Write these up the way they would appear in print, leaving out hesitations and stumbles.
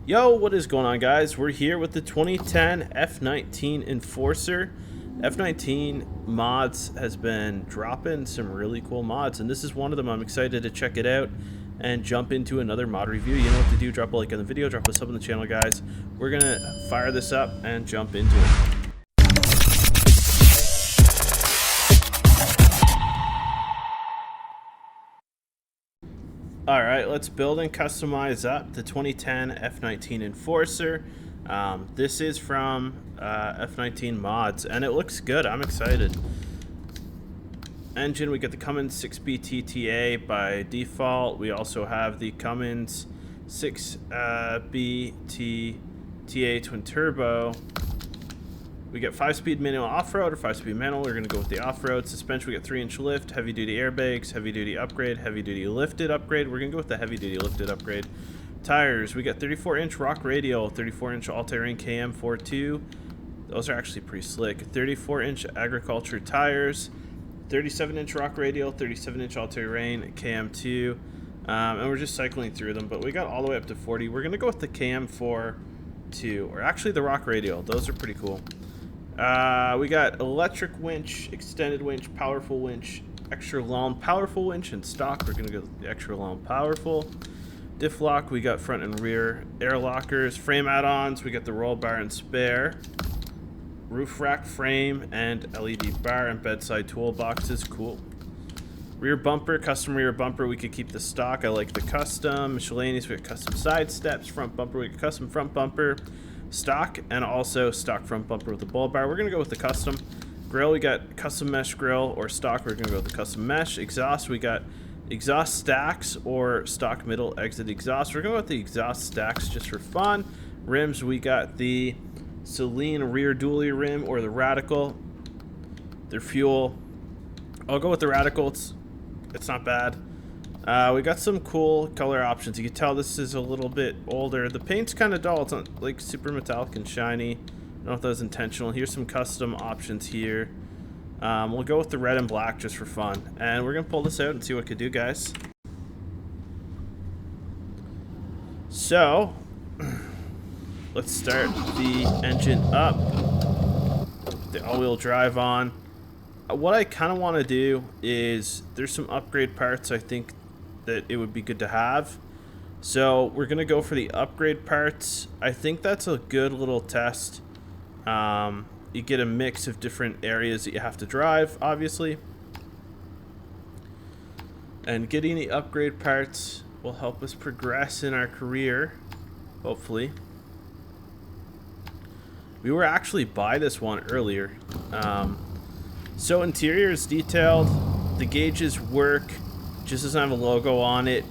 Yo, what is going on, guys? We're here with the 2010 F19 ENFORCER. F19 mods has been dropping some really cool mods, and this is one of them. I'm excited to check it out and jump into another mod review. You know what to do. Drop a like on the video, drop a sub on the channel, guys. We're gonna fire this up and jump into it. Alright, let's build and customize up the 2010 F19 ENFORCER. This is from F19 mods, and it looks good. I'm excited. Engine, we get the Cummins 6B by default. We also have the Cummins 6B twin turbo. We get 5-speed manual off-road or 5-speed manual. We're going to go with the off-road. Suspension, we get 3-inch lift, heavy-duty airbags, heavy-duty upgrade, heavy-duty lifted upgrade. We're going to go with the heavy-duty lifted upgrade. Tires, we get 34-inch rock radial, 34-inch all-terrain KM42. Those are actually pretty slick. 34-inch agriculture tires, 37-inch rock radial, 37-inch all-terrain KM2. And we're just cycling through them, but we got all the way up to 40. We're going to go with the KM42, or actually the rock radial. Those are pretty cool. We got electric winch, extended winch, powerful winch, extra long powerful winch, and stock. We're gonna go with the extra long powerful. Diff lock, we got front and rear air lockers. Frame add-ons, we got the roll bar and spare. Roof rack frame and LED bar and bedside toolboxes. Cool. Rear bumper, custom rear bumper. We could keep the stock. I like the custom. Miscellaneous, we got custom side steps. Front bumper, we got custom front bumper. Stock, and also stock front bumper with the bull bar. We're gonna go with the custom. Grill, we got custom mesh grill or stock. We're gonna go with the custom mesh. Exhaust, we got exhaust stacks or stock middle exit exhaust. We're gonna go with the exhaust stacks just for fun. Rims, we got the Celine rear dually rim or the Radical. Their fuel, I'll go with the Radical. It's not bad. We got some cool color options. You can tell this is a little bit older. The paint's kind of dull. It's not like super metallic and shiny. I don't know if that was intentional. Here's some custom options here. We'll go with the red and black just for fun. And we're going to pull this out and see what it could do, guys. So, let's start the engine up. The all-wheel drive on. What I kind of want to do is, there's some upgrade parts I think that it would be good to have. So we're gonna go for the upgrade parts. I think that's a good little test. You get a mix of different areas that you have to drive, obviously. And getting the upgrade parts will help us progress in our career, hopefully. We were actually by this one earlier. So interior is detailed. The gauges work. Just doesn't have a logo on it.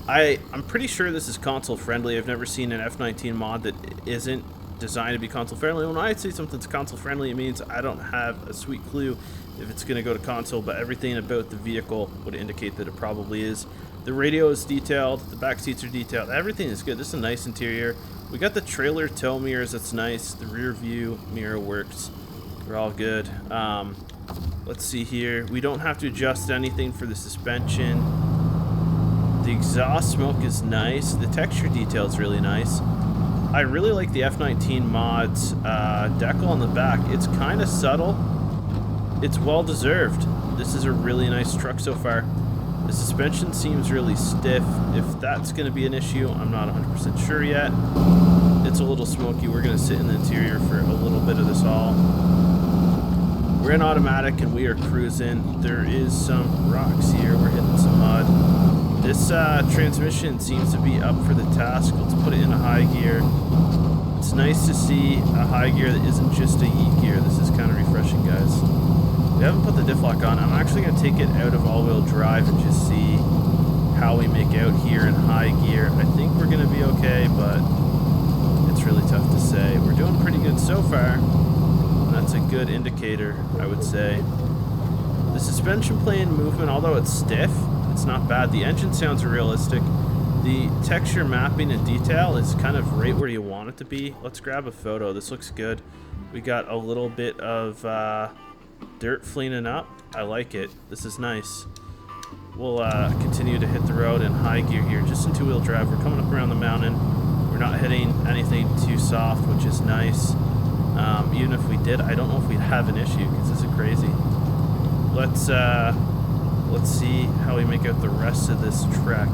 I'm pretty sure this is console friendly. I've never seen an F19 mod that isn't designed to be console friendly. When I say something's console friendly, it means I don't have a sweet clue if it's going to go to console, but everything about the vehicle would indicate that it probably is. The radio is detailed. The back seats are detailed. Everything is good. This is a nice interior. We got the trailer tow mirrors. That's nice. The rear view mirror works. They're all good. Let's see here. We don't have to adjust anything for the suspension. The exhaust smoke is nice. The texture detail is really nice. I really like the F19 mods decal on the back. It's kind of subtle. It's well deserved. This is a really nice truck so far. The suspension seems really stiff. If that's going to be an issue, I'm not 100% sure yet. It's a little smoky. We're going to sit in the interior for a little bit of this haul. We're in automatic and we are cruising. There is some rocks here. We're hitting some mud. This transmission seems to be up for the task. Let's put it in a high gear. It's nice to see a high gear that isn't just a yeet gear. This is kind of refreshing, guys. We haven't put the diff lock on. I'm actually going to take it out of all-wheel drive and just see how we make out here in high gear. I think we're going to be okay, but it's really tough to say. We're doing pretty good so far. That's a good indicator, I would say. The suspension plane movement, although it's stiff, it's not bad. The engine sounds realistic. The texture mapping and detail is kind of right where you want it to be. Let's grab a photo. This looks good. We got a little bit of dirt fleening up. I like it. This is nice. We'll continue to hit the road in high gear here, just in two-wheel drive. We're coming up around the mountain. We're not hitting anything too soft, which is nice. Even if we did, I don't know if we'd have an issue because this is crazy. Let's see how we make out the rest of this trek.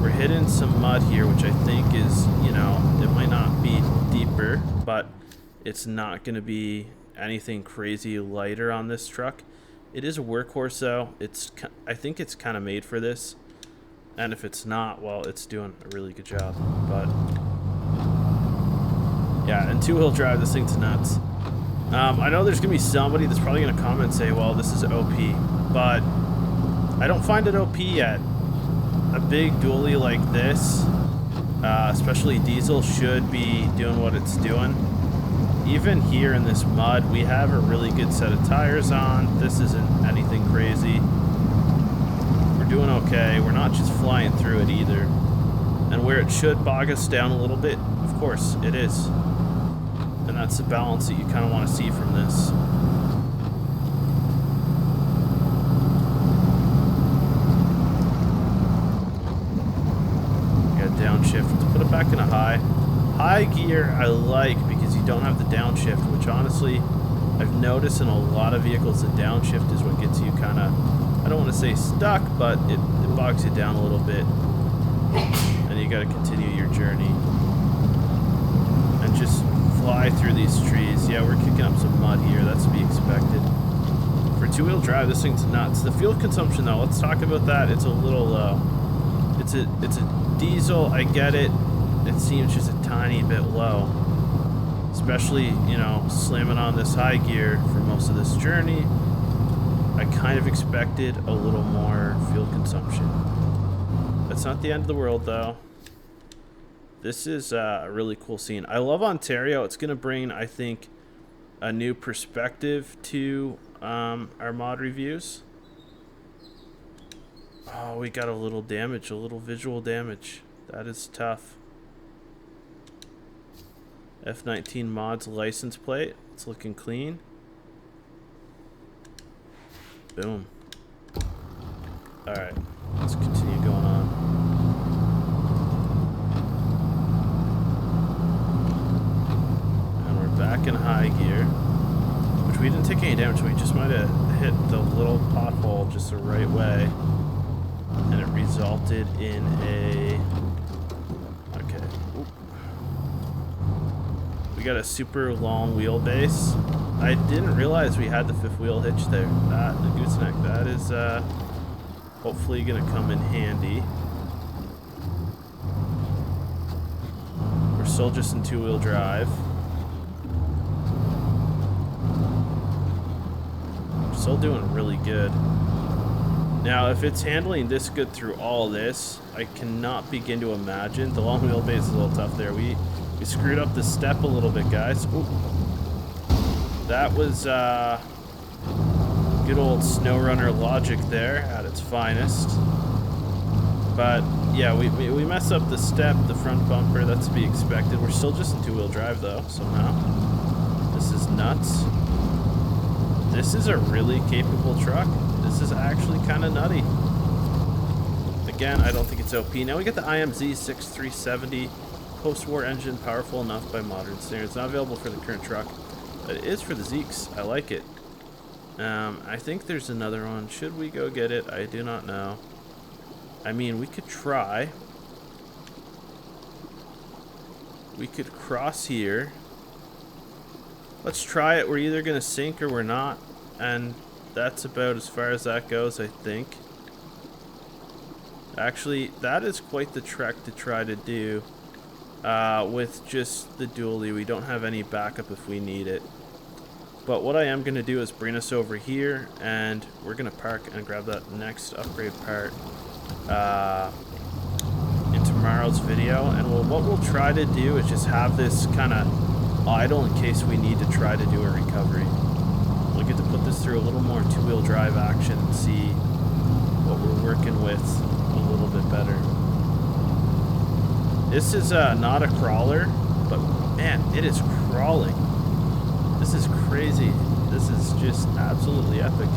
We're hitting some mud here, which I think is, you know, it might not be deeper, but it's not going to be anything crazy lighter on this truck. It is a workhorse though. I think it's kind of made for this. And if it's not, well, it's doing a really good job. But yeah, and two-wheel drive, this thing's nuts. I know there's gonna be somebody that's probably gonna comment and say, well, this is OP, but I don't find it OP yet. A big dually like this, especially diesel, should be doing what it's doing. Even here in this mud, we have a really good set of tires on. This isn't anything crazy. We're doing okay. We're not just flying through it either. And where it should bog us down a little bit, of course, it is. And that's the balance that you kind of want to see from this. Got downshift. To put it back in a high. High gear I like because you don't have the downshift, which honestly I've noticed in a lot of vehicles the downshift is what gets you kind of, I don't want to say stuck, but it bogs you down a little bit. And you got to continue your journey. And just fly through these trees. Yeah, we're kicking up some mud here. That's to be expected. For two-wheel drive, this thing's nuts. The fuel consumption, though, let's talk about that. It's a little low. It's a diesel. I get it. It seems just a tiny bit low. Especially, you know, slamming on this high gear for most of this journey. I kind of expected a little more fuel consumption. That's not the end of the world, though. This is a really cool scene. I love Ontario. It's going to bring, I think, a new perspective to our mod reviews. Oh, we got a little damage, a little visual damage. That is tough. F19 mods license plate. It's looking clean. Boom. Alright, let's continue going on. And we're back in high gear, which we didn't take any damage. We just might have hit the little pothole just the right way. And it resulted in a... Okay. Oop. We got a super long wheelbase. I didn't realize we had the fifth wheel hitch there. The gooseneck. That is hopefully going to come in handy. We're still just in two-wheel drive. We're still doing really good. Now, if it's handling this good through all this, I cannot begin to imagine. The long wheelbase is a little tough there. We screwed up the step a little bit, guys. Ooh. That was good old SnowRunner logic there at its finest. But yeah, we messed up the step, the front bumper. That's to be expected. We're still just in two-wheel drive though, somehow. This is nuts. This is a really capable truck. This is actually kind of nutty. Again, I don't think it's OP. Now we get the IMZ 6370 post-war engine, powerful enough by modern standards. Not available for the current truck. But it is for the Zeeks. I like it. I think there's another one. Should we go get it? I do not know. I mean, we could try. We could cross here. Let's try it. We're either going to sink or we're not. And that's about as far as that goes, I think. Actually, that is quite the trek to try to do. With just the dually. We don't have any backup if we need it. But what I am going to do is bring us over here, and we're going to park and grab that next upgrade part in tomorrow's video. And what we'll try to do is just have this kind of idle in case we need to try to do a recovery. We'll get to put this through a little more two-wheel drive action and see what we're working with a little bit better. This is not a crawler, but man, it is crawling. This is crazy. This is just absolutely epic.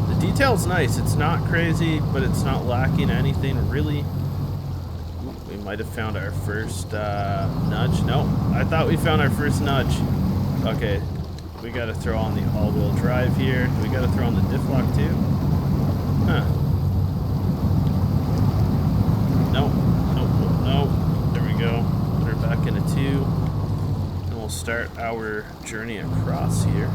The Detail's nice. It's not crazy, but it's not lacking anything really. Ooh, we might have found our first nudge. No, I thought we found our first nudge. Okay, we got to throw on the all-wheel drive here. Do we got to throw on the diff lock too? Huh. No, no, no. There we go. Put her back into 2. And we'll start our journey across here.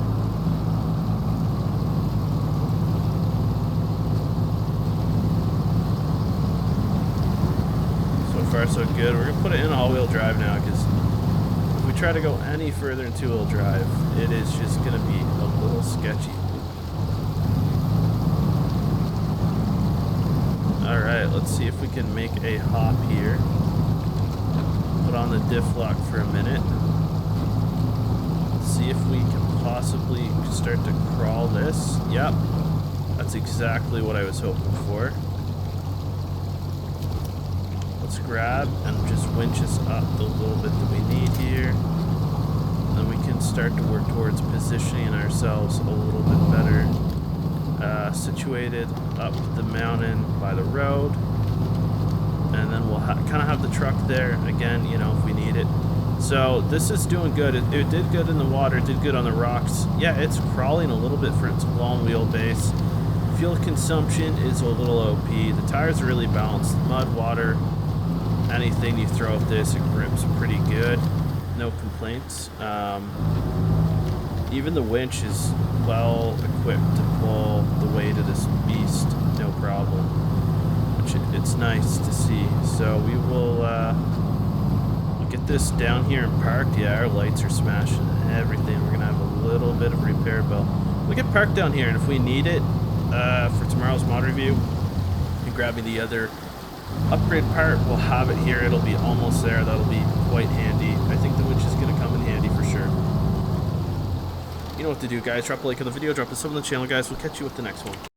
So far so good. We're gonna put it in all-wheel drive now, because if we try to go any further in 2-wheel drive, it is just gonna be a little sketchy. Alright, let's see if we can make a hop here. Put on the diff lock for a minute. See if we can possibly start to crawl this. Yep, that's exactly what I was hoping for. Let's grab and just winch us up the little bit that we need here. Then we can start to work towards positioning ourselves a little bit better. Situated up the mountain by the road, and then we'll kind of have the truck there again, you know, if we need it. So this is doing good. It did good in the water, did good on the rocks. Yeah, it's crawling a little bit for its long wheelbase. Fuel consumption is a little OP. The tires are really balanced. Mud, water, anything you throw at this, it grips pretty good. No complaints. Even the winch is well equipped to pull the weight of this beast, no problem. Which it's nice to see. So we will we'll get this down here and parked. Yeah, our lights are smashing and everything. We're gonna have a little bit of repair bill. We'll get parked down here, and if we need it for tomorrow's mod review, and grabbing the other upgrade part, we'll have it here. It'll be almost there. That'll be quite handy. I think the winch is gonna come in handy for sure. You know what to do, guys. Drop a like on the video, drop a sub on the channel, guys. We'll catch you with the next one.